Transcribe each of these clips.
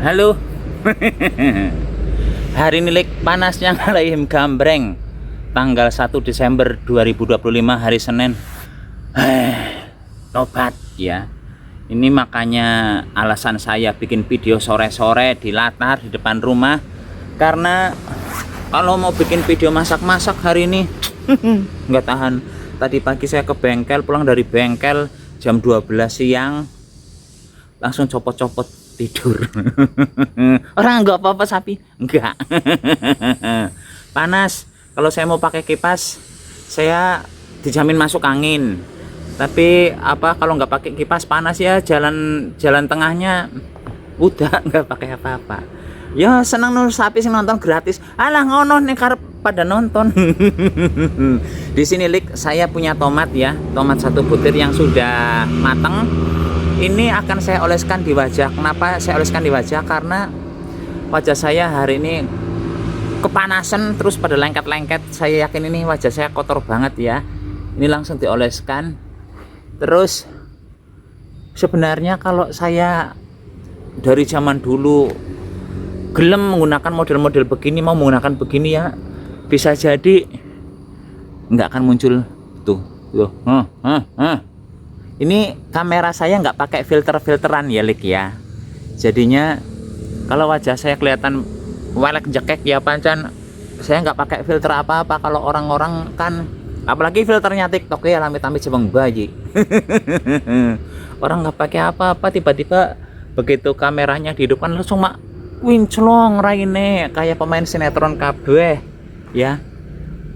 Halo. Hari ini panasnya ngalahin gambreng. Tanggal 1 Desember 2025 hari Senin. Tobat ya. Ini makanya alasan saya bikin video sore-sore di latar di depan rumah. Karena kalau mau bikin video masak-masak hari ini nggak tahan. Tadi pagi saya ke bengkel, pulang dari bengkel jam 12 siang langsung copot-copot tidur. Orang nggak apa-apa sapi, enggak. Panas. Kalau saya mau pakai kipas saya dijamin masuk angin, tapi kalau nggak pakai kipas panas ya, jalan tengahnya udah nggak pakai apa-apa. Ya senang nur sapi sih nonton gratis. Alah ngono nih karep pada nonton. Di sini saya punya tomat ya, tomat 1 butir yang sudah matang. Ini akan saya oleskan di wajah. Kenapa saya oleskan di wajah? Karena wajah saya hari ini kepanasan terus pada lengket-lengket. Saya yakin ini wajah saya kotor banget ya. Ini langsung dioleskan. Terus sebenarnya kalau saya dari zaman dulu gelem menggunakan model-model begini, mau menggunakan begini ya, bisa jadi nggak akan muncul tuh. Ini kamera saya nggak pakai filteran ya ya. Jadinya kalau wajah saya kelihatan welek jekek ya pancan, saya nggak pakai filter apa-apa. Kalau orang-orang kan apalagi filternya TikTok ya, amit-amit sebang bayi. Orang nggak pakai apa-apa, tiba-tiba begitu kameranya dihidupkan langsung winclong raine kayak pemain sinetron kabeh ya.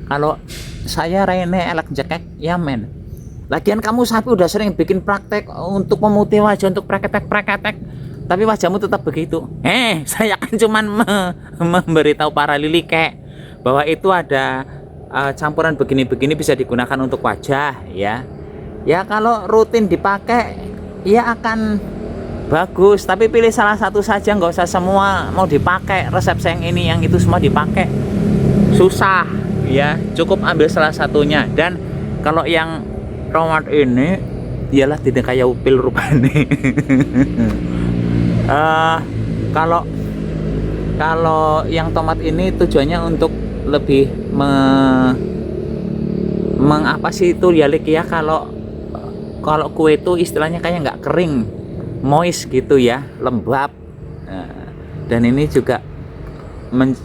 Kalau saya raine elek jekek ya men. Lagian kamu sapi udah sering bikin praktek untuk memutih wajah, untuk preketek, tapi wajahmu tetap begitu. Saya kan cuman memberitahu para lilike bahwa itu ada campuran begini-begini bisa digunakan untuk wajah ya. Ya kalau rutin dipakai ya akan bagus, tapi pilih salah satu saja, nggak usah semua mau dipakai. Resep saya yang ini yang itu semua dipakai susah ya, cukup ambil salah satunya. Dan kalau yang tomat ini ialah tidak kayak upil rupanya. Kalau yang tomat ini tujuannya untuk lebih mengapa sih itu ya ya, kalau kue itu istilahnya kayak nggak kering, moist gitu ya, lembab. Dan ini juga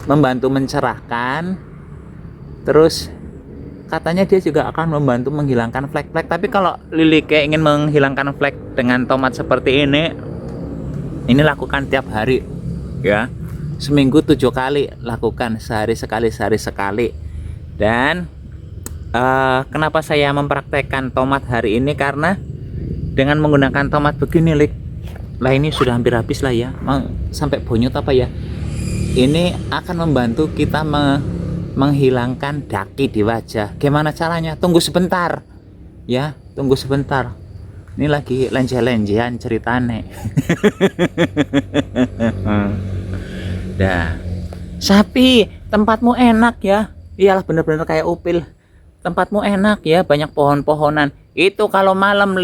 membantu mencerahkan. Terus katanya dia juga akan membantu menghilangkan flek-flek. Tapi kalau Lilike ingin menghilangkan flek dengan tomat seperti ini lakukan tiap hari ya, seminggu 7 kali lakukan, sehari sekali. Dan kenapa saya mempraktekkan tomat hari ini, karena dengan menggunakan tomat begini lah ini sudah hampir habis lah ya, mau sampai bonyot apa ya, ini akan membantu kita menghilangkan daki di wajah. Gimana caranya? Tunggu sebentar ya, tunggu sebentar. Ini lagi lenje-lenjean ceritane. Dah. Sapi, tempatmu enak ya. Iyalah bener-bener kayak upil. Tempatmu enak ya, banyak pohon-pohonan. Itu kalau malam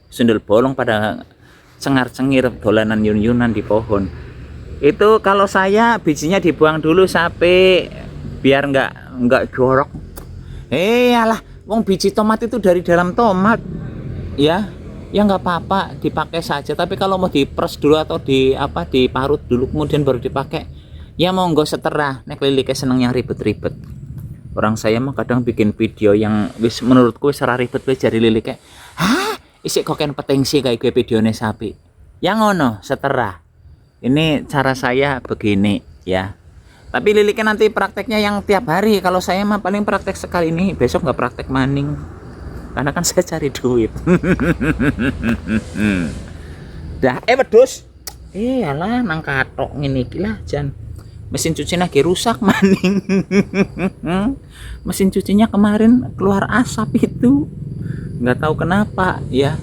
sundel bolong pada cengar-cengir dolanan yun-yunan di pohon. Itu kalau saya bijinya dibuang dulu sapi biar nggak jorok. Alah, wong biji tomat itu dari dalam tomat ya nggak apa-apa, dipakai saja. Tapi kalau mau diperes dulu atau diparut dulu kemudian baru dipakai ya monggo seterah. Nek Lilike seneng yang ribet-ribet. Orang saya mah kadang bikin video yang menurutku secara ribet wis jari Lilike. Isik koken petengsi kayak gue videone sapi. Yang ngono seterah. Ini cara saya begini ya. Tapi Lilike nanti prakteknya yang tiap hari. Kalau saya mah paling praktek sekali ini, besok nggak praktek maning. Karena kan saya cari duit. Dah, wedhus. Alah nang katok ngene iki lah jan. Mesin cuci lagi rusak maning. Mesin cucinya kemarin keluar asap itu. Nggak tahu kenapa ya.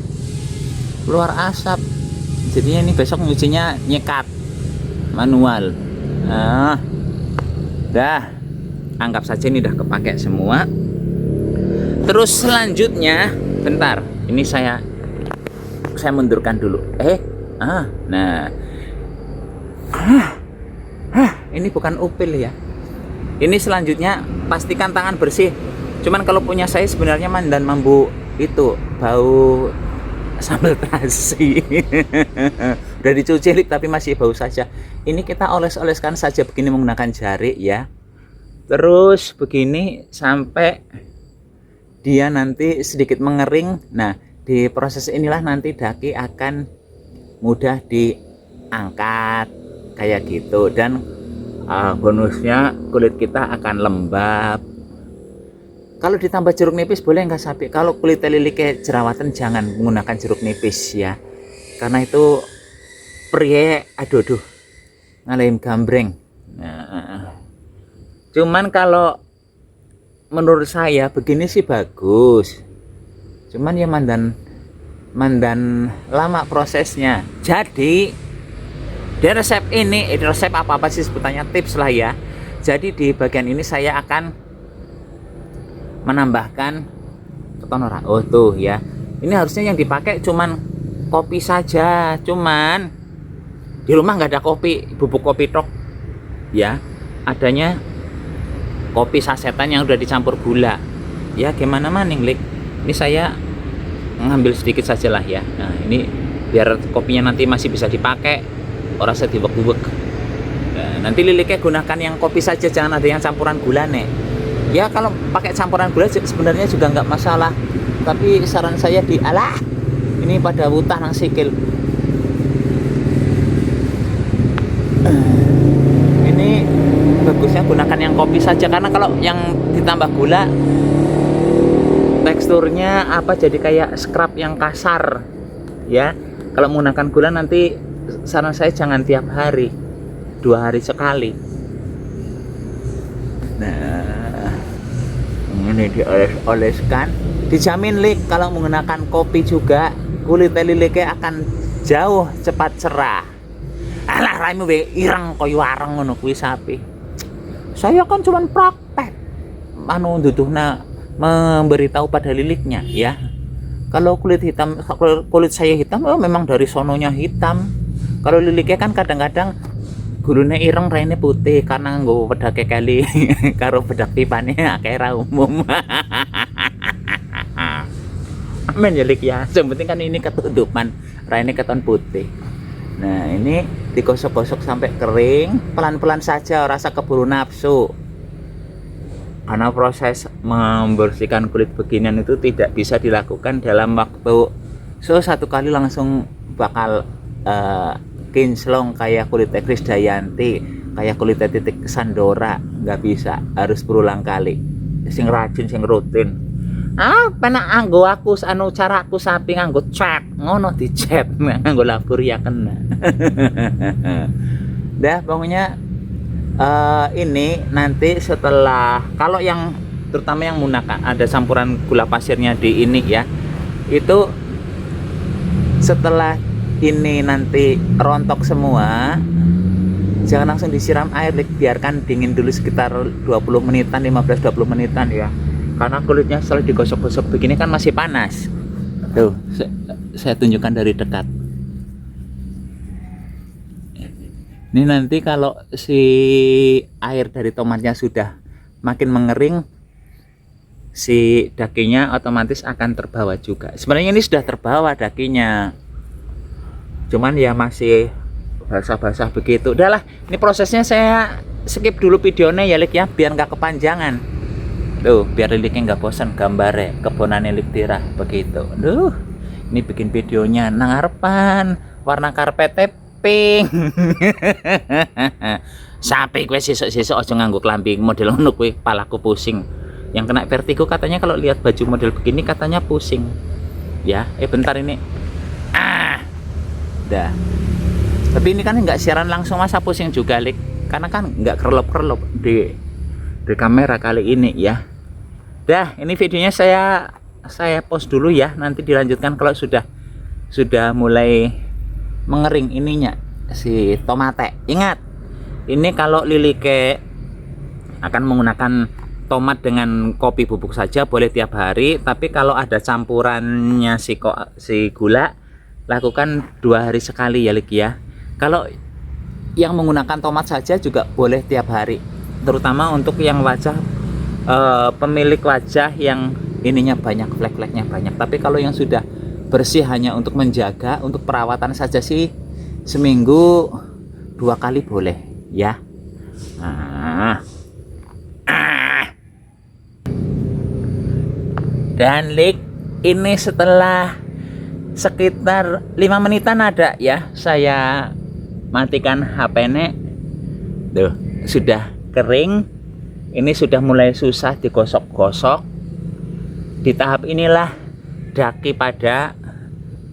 Keluar asap. Jadinya ini besok nyucinya nyekat manual. Dah, anggap saja ini udah kepake semua. Terus selanjutnya, bentar, ini saya mundurkan dulu. Nah, Ini bukan upil ya. Ini selanjutnya pastikan tangan bersih. Cuman kalau punya saya sebenarnya mandan mambu itu bau sambal terasi. Udah dicuci tapi masih bau saja. Ini kita oles-oleskan saja begini menggunakan jari ya. Terus begini sampai dia nanti sedikit mengering. Nah, di proses inilah nanti daki akan mudah diangkat kayak gitu, dan bonusnya kulit kita akan lembab. Kalau ditambah jeruk nipis boleh nggak sapi? Kalau kulit lili kayak jerawatan jangan menggunakan jeruk nipis ya, karena itu prie aduh ngalahin gambreng. Nah, cuman kalau menurut saya begini sih bagus, cuman ya mandan lama prosesnya. Jadi di resep ini, resep apa sih sebutannya, tips lah ya. Jadi di bagian ini saya akan menambahkan keton ora. Oh tuh ya, ini harusnya yang dipakai cuman kopi saja, cuman di rumah nggak ada kopi, bubuk kopi tok ya, adanya kopi sasetan yang udah dicampur gula ya. Gimana maning Lik, ini saya ngambil sedikit saja lah ya. Nah ini biar kopinya nanti masih bisa dipakai, orang saya diwek-wek. Nah, nanti liliknya gunakan yang kopi saja, jangan ada yang campuran gula nih ya. Kalau pakai campuran gula sebenarnya juga nggak masalah, tapi saran saya ini pada wutah nang sikil. Ini bagusnya gunakan yang kopi saja, karena kalau yang ditambah gula teksturnya jadi kayak scrub yang kasar ya. Kalau menggunakan gula nanti saran saya jangan tiap hari, 2 hari sekali. Nah ini dioles-oleskan, dijamin Lik kalau menggunakan kopi juga kulit liliknya akan jauh cepat cerah. Alah raimu we ireng koyo wareng ngono kuwi sapi. Saya kan cuman praktek duduhna memberitahu pada liliknya ya. Kalau kulit hitam, kulit saya hitam, memang dari sononya hitam. Kalau liliknya kan kadang-kadang gulune ireng raine putih karena nggo pedake kali karo bedak pipane akeh ra umum. Amen ya Lik ya. Yang penting kan ini ketutupan, raine keton putih. Nah, ini digosok-gosok sampai kering, pelan-pelan saja, rasa keburu nafsu. Karena proses membersihkan kulit beginian itu tidak bisa dilakukan dalam waktu satu kali langsung bakal kinclong kayak kulit Krisdayanti, kayak kulit Titik Sandora, nggak bisa, harus berulang kali. Sing rajin, sing rutin. Penak anggo aku caraku sapi nganggo cat ngono dicet nganggo labur ya kena. Dah pokoknya ini nanti setelah, kalau yang terutama yang menggunakan ada campuran gula pasirnya di ini ya, itu setelah ini nanti rontok semua, jangan langsung disiram air, biarkan dingin dulu sekitar 20 menitan, 15-20 menitan ya, karena kulitnya setelah digosok-gosok begini kan masih panas. Tuh saya tunjukkan dari dekat. Ini nanti kalau si air dari tomatnya sudah makin mengering, si dagingnya otomatis akan terbawa juga. Sebenarnya ini sudah terbawa dagingnya, cuman ya masih basah-basah begitu. Udahlah, ini prosesnya saya skip dulu videonya ya Lik ya, biar nggak kepanjangan. Tuh, biar liliknya nggak bosan gambarnya kebonane Lik Tira begitu. Duh, ini bikin videonya nang arepan warna karpetnya pink. Sampai gue sesuk-sesuk aja nganggo klambi model ngono kuwi, palaku pusing. Yang kena vertigo katanya kalau lihat baju model begini katanya pusing. Ya, bentar ini. Dah. Tapi ini kan nggak siaran langsung, masa pusing juga Lik, karena kan nggak kerlop-kerlop di kamera kali ini ya. Dah, ini videonya saya post dulu ya, nanti dilanjutkan kalau sudah mulai mengering ininya si tomate. Ingat, ini kalau lilike akan menggunakan tomat dengan kopi bubuk saja boleh tiap hari, tapi kalau ada campurannya si gula, lakukan 2 hari sekali ya Lik ya. Kalau yang menggunakan tomat saja juga boleh tiap hari, terutama untuk yang wajah pemilik wajah yang ininya banyak, flek-fleknya banyak. Tapi kalau yang sudah bersih hanya untuk menjaga, untuk perawatan saja sih seminggu 2 kali boleh ya. Dan Lik, ini setelah sekitar 5 menitan ada ya, saya matikan HP-nya. Tuh, sudah kering. Ini sudah mulai susah digosok-gosok. Di tahap inilah daki pada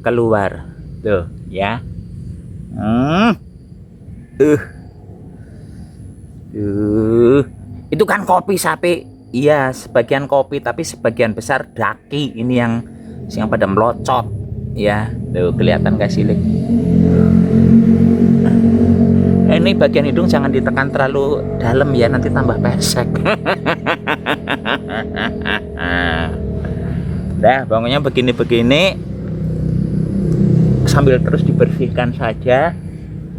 keluar. Tuh, ya. Itu kan kopi sapi. Iya, sebagian kopi tapi sebagian besar daki ini yang pada melocot. Ya, tuh kelihatan gak sih, Lik? Ini bagian hidung jangan ditekan terlalu dalam ya, nanti tambah pesek. Dah, bangunnya begini-begini, sambil terus dibersihkan saja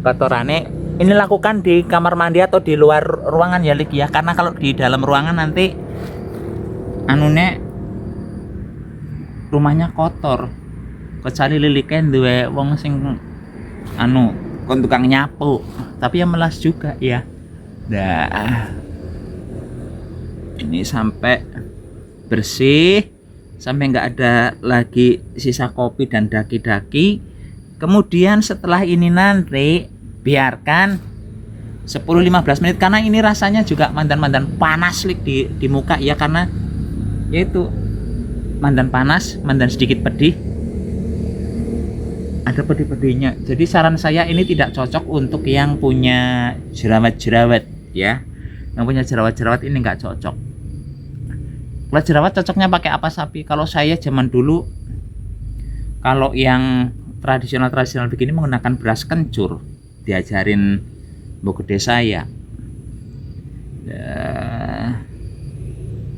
kotorannya. Ini lakukan di kamar mandi atau di luar ruangan ya, Lik ya, karena kalau di dalam ruangan nanti anune rumahnya kotor. Kecuali lilikan duwe wong sing kon tukang nyapu, tapi ya melas juga ya. Dah, ini sampai bersih, sampai nggak ada lagi sisa kopi dan daki-daki. Kemudian setelah ini nanti biarkan 10-15 menit, karena ini rasanya juga mandan-mandan panas, Lik, di muka ya, karena yaitu mandan panas, mandan sedikit pedih, ada pedih-pedihnya. Jadi saran saya ini tidak cocok untuk yang punya jerawat-jerawat ya. Yang punya jerawat-jerawat ini nggak cocok. Kalau jerawat cocoknya pakai apa sapi? Kalau saya zaman dulu, kalau yang tradisional begini menggunakan beras kencur, diajarin mbok gede saya.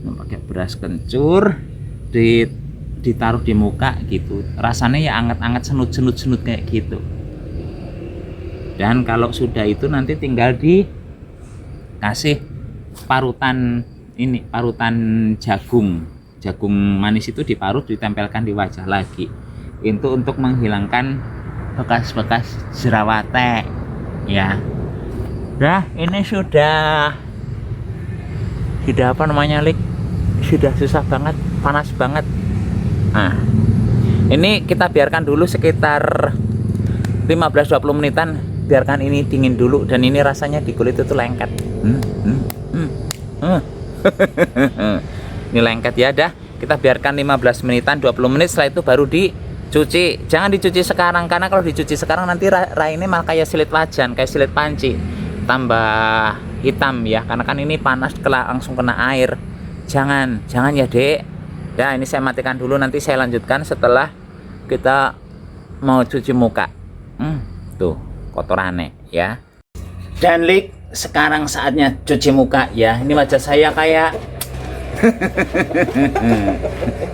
Pakai beras kencur, ditaruh di muka gitu, rasanya ya anget-anget, senut kayak gitu. Dan kalau sudah itu nanti tinggal dikasih parutan jagung manis, itu diparut, ditempelkan di wajah lagi, itu untuk menghilangkan bekas-bekas jerawate ya. Nah, ini sudah apa namanya, Lik, sudah susah banget, panas banget. Nah, ini kita biarkan dulu sekitar 15-20 menitan, biarkan ini dingin dulu. Dan ini rasanya di kulit itu lengket. Ini lengket ya. Dah, kita biarkan 15 menitan, 20 menit, setelah itu baru dicuci. Jangan dicuci sekarang, karena kalau dicuci sekarang nanti rainnya malah kayak silit wajan, kayak silit panci, tambah hitam ya, karena kan ini panas, langsung kena air. Jangan ya, Dek. Ya, ini saya matikan dulu, nanti saya lanjutkan setelah kita mau cuci muka. Tuh kotorannya ya. Dan Lik, sekarang saatnya cuci muka ya. Ini wajah saya kayak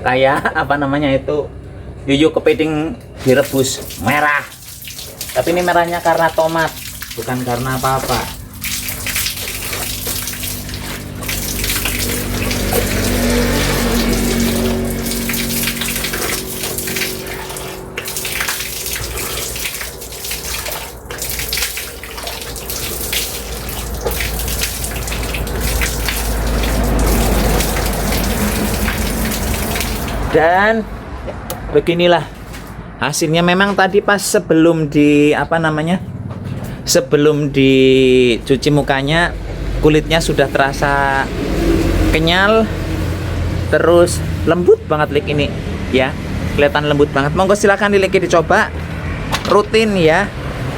kayak apa namanya itu, yuyu kepiting direbus merah. Tapi ini merahnya karena tomat, bukan karena apa-apa. Dan beginilah hasilnya. Memang tadi pas sebelum dicuci mukanya, kulitnya sudah terasa kenyal, terus lembut banget, Lik, ini ya, kelihatan lembut banget. Monggo silakan dicoba rutin ya.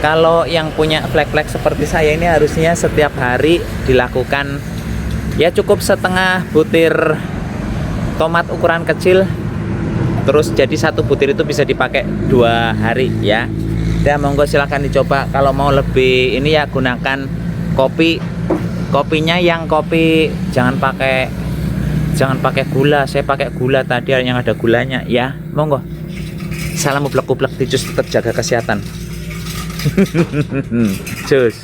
Kalau yang punya flek-flek seperti saya ini harusnya setiap hari dilakukan ya. Cukup setengah butir tomat ukuran kecil, terus jadi 1 butir itu bisa dipakai 2 hari ya. Dan monggo silahkan dicoba. Kalau mau lebih ini ya, gunakan kopinya yang kopi, jangan pakai gula. Saya pakai gula tadi yang ada gulanya ya. Monggo. Salam ublek-ublek, dijus, tetap jaga kesehatan. Cus.